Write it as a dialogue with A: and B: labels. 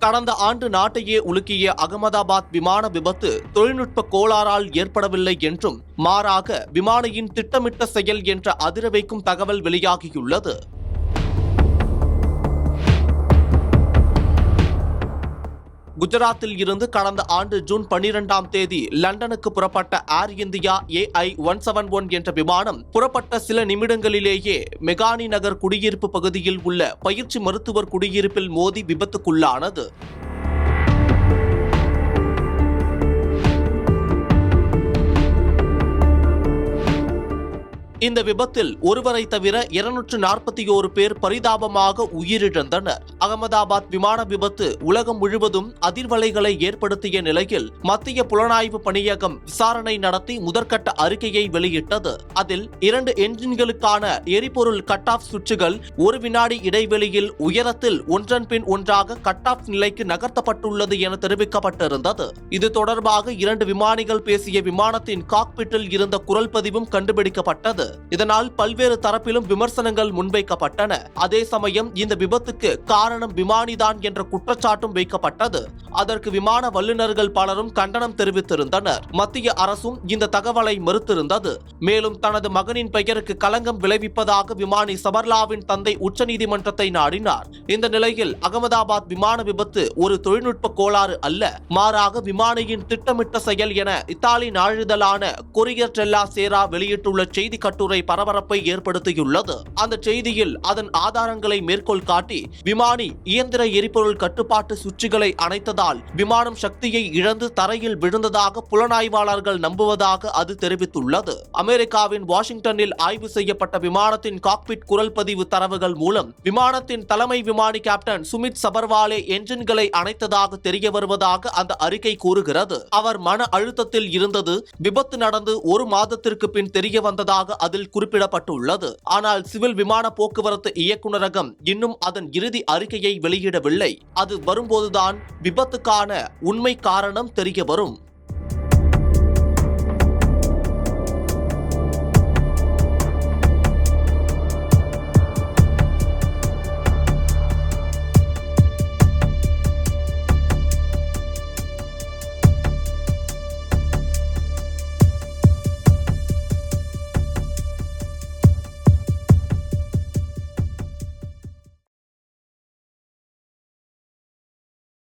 A: கடந்த ஆண்டு நாட்டையே உலுக்கிய அகமதாபாத் விமான விபத்து தொழில்நுட்ப கோளாறால் ஏற்படவில்லை என்றும் மாறாக விமானியின் திட்டமிட்ட செயல் என்ற அதிர வைக்கும் தகவல் வெளியாகியுள்ளது. குஜராத்தில் இருந்து கடந்த ஆண்டு ஜூன் 12ஆம் தேதி லண்டனுக்கு புறப்பட்ட ஏர் இந்தியா AI-171 என்ற விமானம் புறப்பட்ட சில நிமிடங்களிலேயே மெகானி நகர் குடியிருப்பு பகுதியில் உள்ள பயிற்சி மருத்துவர் குடியிருப்பில் மோதி விபத்துக்குள்ளானது. இந்த விபத்தில் ஒருவரை தவிர 241 பேர் பரிதாபமாக உயிரிழந்தனர். அகமதாபாத் விமான விபத்து உலகம் முழுவதும் அதிர்வலைகளை ஏற்படுத்திய நிலையில் மத்திய புலனாய்வு பணியகம் விசாரணை நடத்தி முதற்கட்ட அறிக்கையை வெளியிட்டது. அதில் 2 என்ஜின்களுக்கான எரிபொருள் கட் ஆஃப் சுவிட்சுகள் 1 வினாடி இடைவெளியில் உயரத்தில் ஒன்றன் பின் ஒன்றாக கட் ஆஃப் நிலைக்கு நகர்த்தப்பட்டுள்ளது என தெரிவிக்கப்பட்டிருந்தது. இது தொடர்பாக 2 விமானிகள் பேசிய விமானத்தின் காக்பிட்டில் இருந்த குரல் பதிவும் கண்டுபிடிக்கப்பட்டது. இதனால் பல்வேறு தரப்பிலும் விமர்சனங்கள் முன்வைக்கப்பட்டன. அதே சமயம் இந்த விபத்துக்கு காரணம் விமானிதான் என்ற குற்றச்சாட்டும் வைக்கப்பட்டது. அதற்கு விமான வல்லுநர்கள் பலரும் கண்டனம் தெரிவித்திருந்தனர். மத்திய அரசும் இந்த தகவலை மறுத்திருந்தது. மேலும் தனது மகனின் பெயருக்கு களங்கம் விளைவிப்பதாக விமானி சபர்லாவின் தந்தை உச்சநீதிமன்றத்தை நாடினார். இந்த நிலையில் அகமதாபாத் விமான விபத்து ஒரு தொழில்நுட்ப கோளாறு அல்ல, மாறாக விமானியின் திட்டமிட்ட செயல் என இத்தாலி நாளிதழான கொரியர் டெல்லா சேரா வெளியிட்டுள்ள செய்தி கட்டுரை பரபரப்பை ஏற்படுத்தியுள்ளது. அந்த செய்தியில் அதன் ஆதாரங்களை மேற்கோள் காட்டி விமானி இயந்திர எரிபொருள் கட்டுப்பாட்டு சுவிட்சுகளை அணைத்ததால் விமானம் சக்தியை இழந்து தரையில் விழுந்ததாக புலனாய்வாளர்கள் நம்புவதாக அது தெரிவித்துள்ளது. அமெரிக்காவின் வாஷிங்டனில் ஆய்வு செய்யப்பட்ட விமானத்தின் காக்பிட் குரல் பதிவு தரவுகள் மூலம் விமானத்தின் தலைமை விமானி கேப்டன் சுமித் சபர்வாலே என்ஜின்களை அணைத்ததாக தெரிய வருவதாக அந்த அறிக்கை கூறுகிறது. அவர் மன அழுத்தத்தில் இருந்தது விபத்து நடந்து 1 மாதத்திற்கு பின் தெரிய வந்ததாக அதில் குறிப்பிடப்பட்டுள்ளது. ஆனால் சிவில் விமான போக்குவரத்து இயக்குநரகம் இன்னும் அதன் இறுதி அறிக்கையை வெளியிடவில்லை. அது வரும்போதுதான் விபத்துக்கான உண்மை காரணம் தெரிய வரும்.